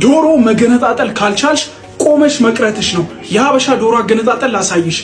ዶሮ መገነጣጠል ካልቻልሽ ቆመሽ መቅረትሽ ነው። የሀበሻ ዶሮ አገነጣጠል ላሳይሽ።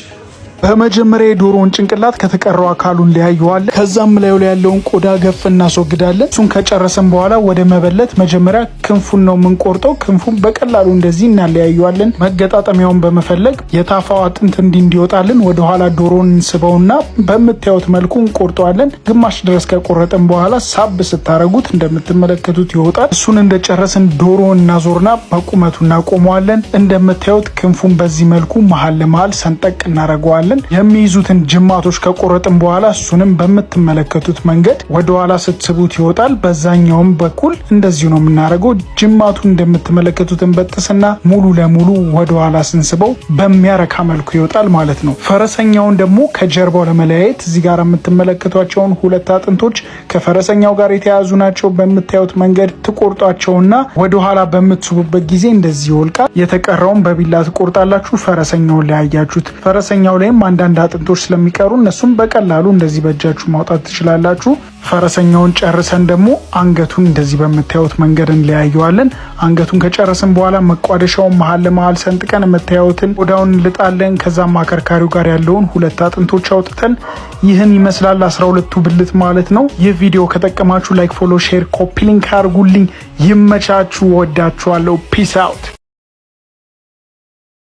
በመጀመሪያ የዶሮውን ጭንቅላት ከተቀረው አካሉን ለያየዋለን። ከዛም ላዩ ላይ ያለውን ቆዳ ገፍ እናስወግዳለን። እሱን ከጨረሰን በኋላ ወደ መበለት መጀመሪያ ክንፉን ነው የምንቆርጠው። ክንፉን በቀላሉ እንደዚህ እናለያየዋለን። መገጣጠሚያውን በመፈለግ የታፋው አጥንት እንዲወጣልን ወደ ኋላ ዶሮውን እንስበውና በምታዩት መልኩ እንቆርጠዋለን። ግማሽ ድረስ ከቆረጠን በኋላ ሳብ ስታረጉት እንደምትመለከቱት ይወጣል። እሱን እንደጨረስን ዶሮውን እናዞርና በቁመቱ እናቆመዋለን። እንደምታዩት ክንፉን በዚህ መልኩ መሀል ለመሀል ሰንጠቅ እናረገዋለን። የሚይዙትን ጅማቶች ከቆረጥን በኋላ እሱንም በምትመለከቱት መንገድ ወደ ኋላ ስትስቡት ይወጣል። በዛኛውም በኩል እንደዚሁ ነው የምናደርገው። ጅማቱን እንደምትመለከቱትን በጥስና ሙሉ ለሙሉ ወደ ኋላ ስንስበው በሚያረካ መልኩ ይወጣል ማለት ነው። ፈረሰኛውን ደግሞ ከጀርባው ለመለያየት እዚህ ጋር የምትመለከቷቸውን ሁለት አጥንቶች ከፈረሰኛው ጋር የተያዙ ናቸው። በምታዩት መንገድ ትቆርጧቸውና ወደ ኋላ በምትስቡበት ጊዜ እንደዚህ ይወልቃል። የተቀረውን በቢላ ትቆርጣላችሁ። ፈረሰኛውን ለያያችሁት። ፈረሰኛው ላይ አንዳንድ አጥንቶች ስለሚቀሩ እነሱም በቀላሉ እንደዚህ በእጃችሁ ማውጣት ትችላላችሁ። ፈረሰኛውን ጨርሰን ደግሞ አንገቱን እንደዚህ በምታዩት መንገድ እንለያየዋለን። አንገቱን ከጨረስን በኋላ መቋደሻውን መሀል ለመሀል ሰንጥቀን የምታዩትን ቆዳውን እንልጣለን። ከዛም አከርካሪው ጋር ያለውን ሁለት አጥንቶች አውጥተን ይህን ይመስላል 12ቱ ብልት ማለት ነው። ይህ ቪዲዮ ከጠቀማችሁ ላይክ፣ ፎሎ፣ ሼር፣ ኮፒ ሊንክ አድርጉልኝ። ይመቻችሁ። ወዳችኋለሁ። ፒስ አውት